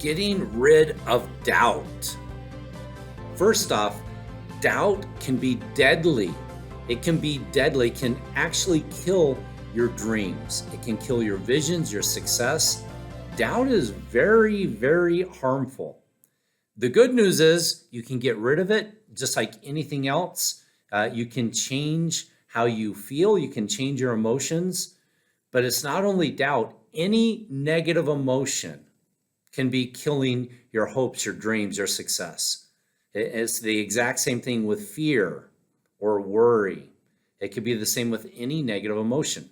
getting rid of doubt. First off, doubt can be deadly. It can be deadly, it can actually kill your dreams. It can kill your visions, your success. Doubt is very, very harmful. The good news is you can get rid of it just like anything else. You can change how you feel, you can change your emotions, but it's not only doubt. Any negative emotion can be killing your hopes, your dreams, your success. It's the exact same thing with fear or worry. It could be the same with any negative emotion.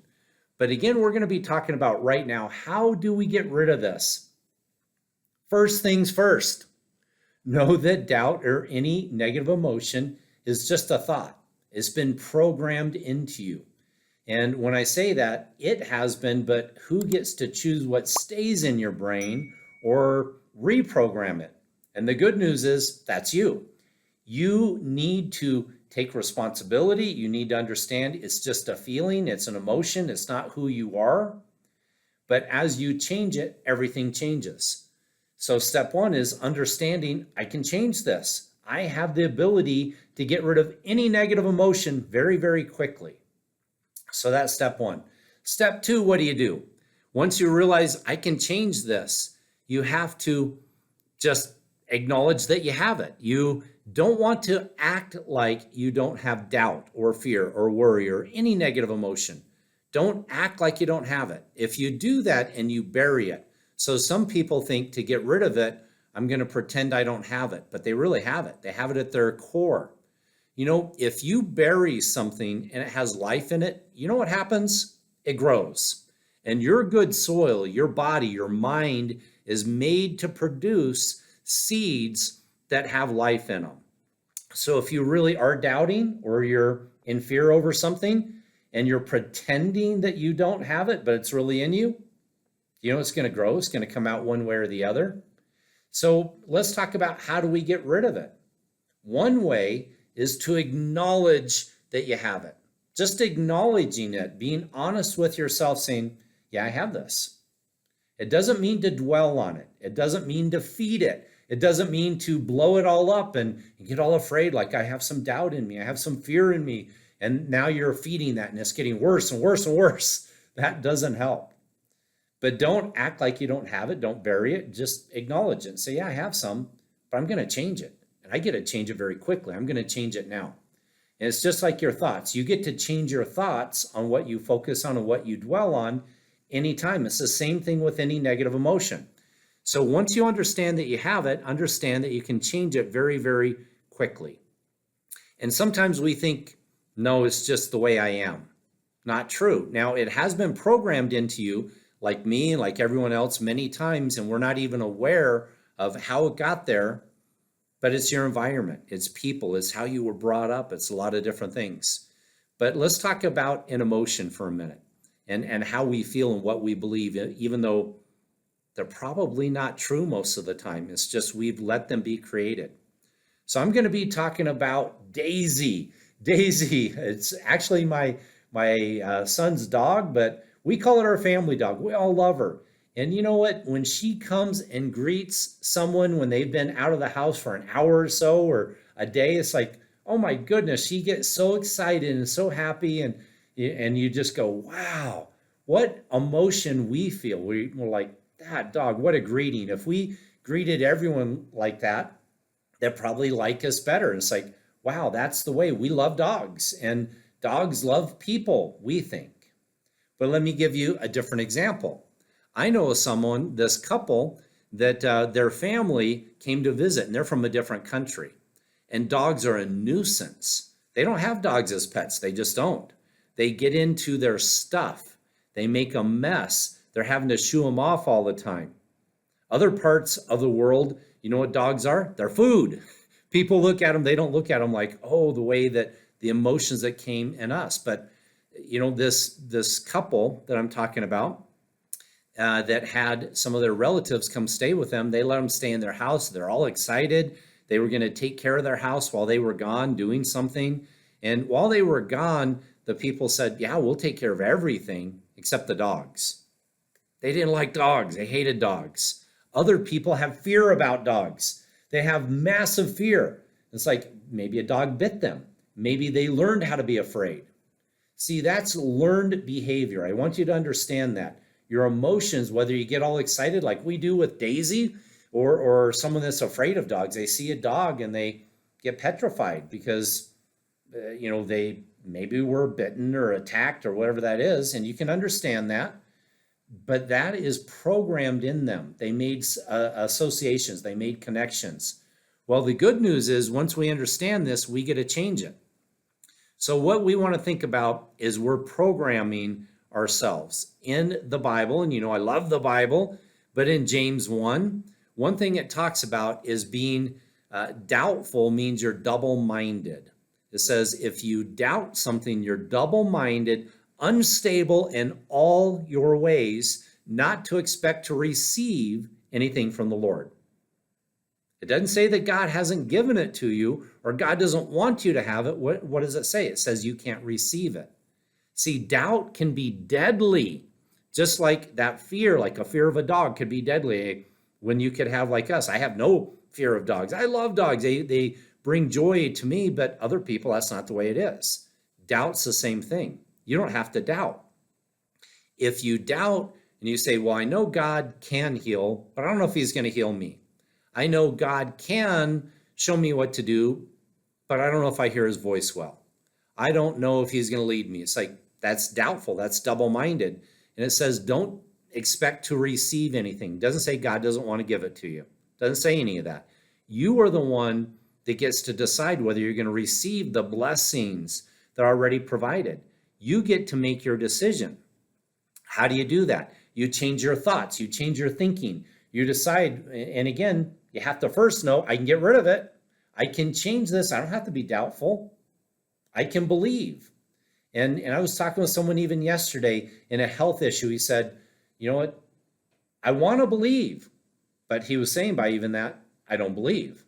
But again, we're going to be talking about right now, how do we get rid of this? First things first, know that doubt or any negative emotion is just a thought. It's been programmed into you. And when I say that, it has been, but who gets to choose what stays in your brain or reprogram it? And the good news is that's you. You need to take responsibility. You need to understand it's just a feeling, it's an emotion, it's not who you are. But as you change it, everything changes. So step one is understanding I can change this. I have the ability to get rid of any negative emotion very, very quickly. So that's step one. Step two, what do? Once you realize I can change this, you have to just acknowledge that you have it. You don't want to act like you don't have doubt or fear or worry or any negative emotion. Don't act like you don't have it. If you do that and you bury it, so some people think to get rid of it, I'm going to pretend I don't have it, but they really have it. They have it at their core. You know, if you bury something and it has life in it, you know what happens? It grows. And your good soil, your body, your mind is made to produce seeds that have life in them. So if you really are doubting or you're in fear over something and you're pretending that you don't have it, but it's really in you, you know it's going to grow. It's going to come out one way or the other. So let's talk about how do we get rid of it. One way is to acknowledge that you have it. Just acknowledging it, being honest with yourself, saying, yeah, I have this. It doesn't mean to dwell on it. It doesn't mean to feed it. It doesn't mean to blow it all up and get all afraid, like I have some doubt in me, I have some fear in me, and now you're feeding that and it's getting worse and worse and worse. That doesn't help. But don't act like you don't have it. Don't bury it. Just acknowledge it and say, yeah, I have some, but I'm going to change it. And I get to change it very quickly. I'm going to change it now. And it's just like your thoughts. You get to change your thoughts on what you focus on and what you dwell on anytime. It's the same thing with any negative emotion. So once you understand that you have it, understand that you can change it very, very quickly. And sometimes we think, no, it's just the way I am. Not true. Now, it has been programmed into you, like me, like everyone else, many times, and we're not even aware of how it got there, but it's your environment, it's people, it's how you were brought up, it's a lot of different things. But let's talk about an emotion for a minute and how we feel and what we believe, even though they're probably not true most of the time. It's just we've let them be created. So I'm going to be talking about Daisy. Daisy, it's actually my son's dog, but we call it our family dog. We all love her. And you know what? When she comes and greets someone when they've been out of the house for an hour or so or a day, it's like, oh my goodness, she gets so excited and so happy. And you just go, wow, what emotion we feel. We're like, that dog, what a greeting. If we greeted everyone like that, they'd probably like us better. It's like, wow, that's the way. We love dogs and dogs love people, we think. But let me give you a different example. I know of someone, this couple, that their family came to visit and they're from a different country. And dogs are a nuisance. They don't have dogs as pets. They just don't. They get into their stuff. They make a mess. They're having to shoo them off all the time. Other parts of the world, you know what dogs are? They're food. People look at them, they don't look at them like, oh, the way that the emotions that came in us. But, you know, this couple that I'm talking about that had some of their relatives come stay with them, they let them stay in their house. They're all excited. They were going to take care of their house while they were gone doing something. And while they were gone, the people said, yeah, we'll take care of everything except the dogs. They didn't like dogs. They hated dogs. Other people have fear about dogs. They have massive fear. It's like maybe a dog bit them. Maybe they learned how to be afraid. See, that's learned behavior. I want you to understand that. Your emotions, whether you get all excited like we do with Daisy, or someone that's afraid of dogs, they see a dog and they get petrified because, they maybe were bitten or attacked or whatever that is. And you can understand that. But that is programmed in them. They made associations, they made connections. Well, the good news is once we understand this, we get to change it. So what we want to think about is we're programming ourselves in the Bible. And I love the Bible, but in James 1, one thing it talks about is being doubtful means you're double-minded. It says if you doubt something, you're double-minded, unstable in all your ways, not to expect to receive anything from the Lord. It doesn't say that God hasn't given it to you or God doesn't want you to have it. What does it say? It says you can't receive it. See, doubt can be deadly, just like that fear, like a fear of a dog could be deadly. When you could have like us, I have no fear of dogs. I love dogs. They bring joy to me, but other people, that's not the way it is. Doubt's the same thing. You don't have to doubt. If you doubt and you say, well, I know God can heal, but I don't know if he's going to heal me. I know God can show me what to do, but I don't know if I hear his voice well. I don't know if he's going to lead me. It's like, that's doubtful. That's double-minded. And it says, don't expect to receive anything. It doesn't say God doesn't want to give it to you. It doesn't say any of that. You are the one that gets to decide whether you're going to receive the blessings that are already provided. You get to make your decision. How do you do that? You change your thoughts. You change your thinking. You decide, and again, you have to first know, I can get rid of it. I can change this. I don't have to be doubtful. I can believe. And I was talking with someone even yesterday in a health issue. He said, you know what? I want to believe. But he was saying by even that, I don't believe.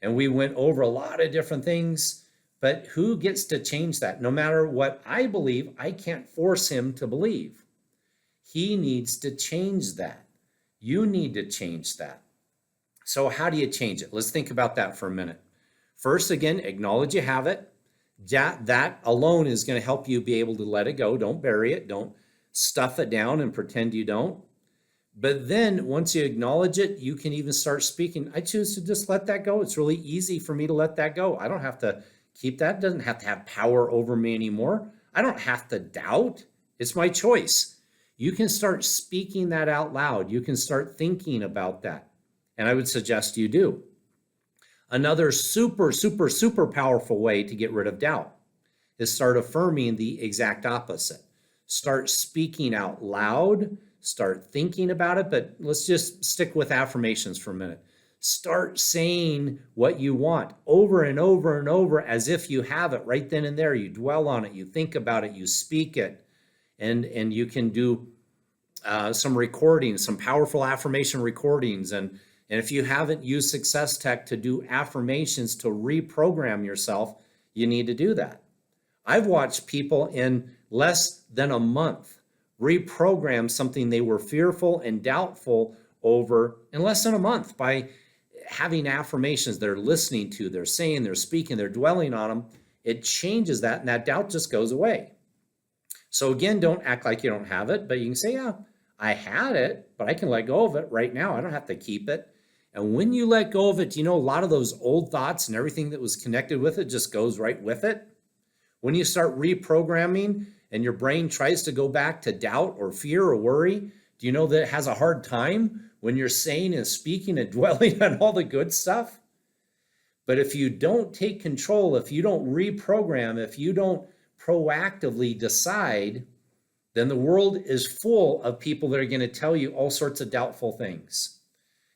And we went over a lot of different things. But who gets to change that? No matter what I believe, I can't force him to believe. He needs to change that. You need to change that. So how do you change it? Let's think about that for a minute. First, again, acknowledge you have it. That alone is going to help you be able to let it go. Don't bury it. Don't stuff it down and pretend you don't. But then once you acknowledge it, you can even start speaking. I choose to just let that go. It's really easy for me to let that go. I don't have to keep that. It doesn't have to have power over me anymore. I don't have to doubt. It's my choice. You can start speaking that out loud. You can start thinking about that. And I would suggest you do. Another super, super, super powerful way to get rid of doubt is start affirming the exact opposite. Start speaking out loud. Start thinking about it. But let's just stick with affirmations for a minute. Start saying what you want over and over and over as if you have it right then and there. You dwell on it. You think about it. You speak it. And you can do some recordings, some powerful affirmation recordings. And if you haven't used SuccessTek to do affirmations to reprogram yourself, you need to do that. I've watched people in less than a month reprogram something they were fearful and doubtful over in less than a month by having affirmations they're listening to, they're saying, they're speaking, they're dwelling on them. It changes that, and that doubt just goes away. So again, don't act like you don't have it, but you can say, yeah, I had it, but I can let go of it right now. I don't have to keep it. And when you let go of it, a lot of those old thoughts and everything that was connected with it just goes right with it. When you start reprogramming and your brain tries to go back to doubt or fear or worry, do you know that it has a hard time when you're saying and speaking and dwelling on all the good stuff? But if you don't take control, if you don't reprogram, if you don't proactively decide, then the world is full of people that are going to tell you all sorts of doubtful things.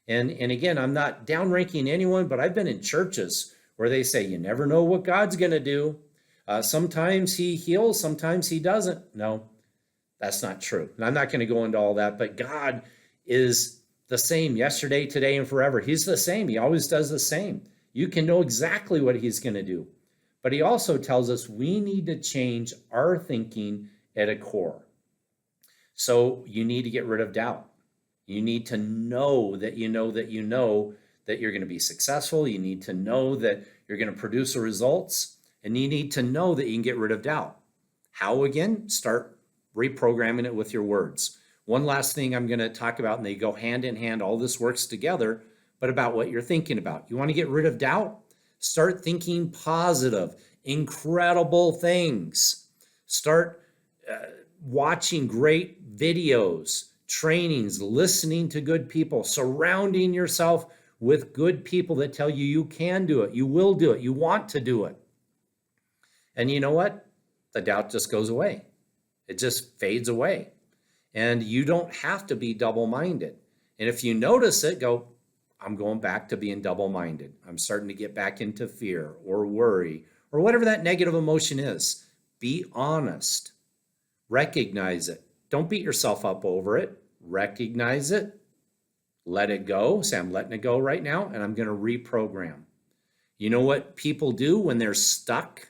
And again, I'm not downranking anyone, but I've been in churches where they say, you never know what God's going to do. Sometimes he heals, sometimes he doesn't. No, that's not true. And I'm not going to go into all that, but God is the same yesterday, today, and forever. He's the same. He always does the same. You can know exactly what he's going to do. But he also tells us we need to change our thinking at a core. So you need to get rid of doubt. You need to know that you know that you know that you're going to be successful. You need to know that you're going to produce the results. And you need to know that you can get rid of doubt. How again? Start reprogramming it with your words. One last thing I'm going to talk about, and they go hand in hand, all this works together, but about what you're thinking about. You want to get rid of doubt? Start thinking positive, incredible things. Start watching great videos, trainings, listening to good people, surrounding yourself with good people that tell you you can do it, you will do it, you want to do it. And you know what? The doubt just goes away. It just fades away. And you don't have to be double-minded. And if you notice it, go, I'm going back to being double-minded. I'm starting to get back into fear or worry or whatever that negative emotion is. Be honest. Recognize it. Don't beat yourself up over it. Recognize it. Let it go. Say, I'm letting it go right now, and I'm going to reprogram. You know what people do when they're stuck?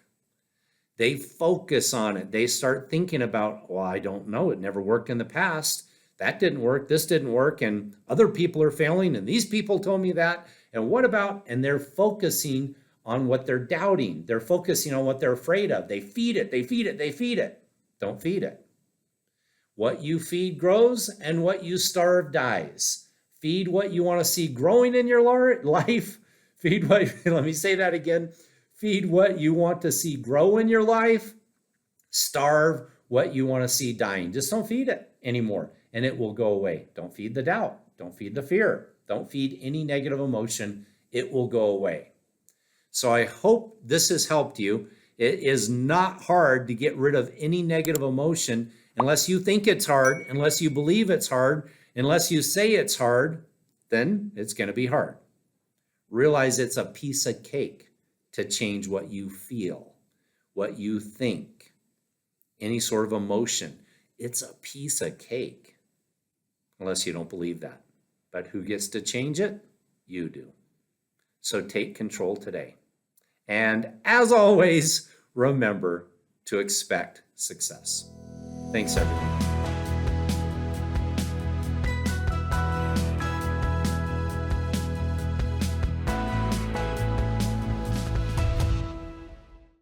They focus on it. They start thinking about, well, I don't know. It never worked in the past. That didn't work. This didn't work. And other people are failing. And these people told me that. And what about? And they're focusing on what they're doubting. They're focusing on what they're afraid of. They feed it. They feed it. They feed it. Don't feed it. What you feed grows, and what you starve dies. Feed what you want to see growing in your life. Feed what, let me say that again. Feed what you want to see grow in your life. Starve what you want to see dying. Just don't feed it anymore, and it will go away. Don't feed the doubt. Don't feed the fear. Don't feed any negative emotion. It will go away. So I hope this has helped you. It is not hard to get rid of any negative emotion unless you think it's hard, unless you believe it's hard, unless you say it's hard, then it's going to be hard. Realize it's a piece of cake to change what you feel, what you think, any sort of emotion. It's a piece of cake, unless you don't believe that. But who gets to change it? You do. So take control today. And as always, remember to expect success. Thanks, everyone.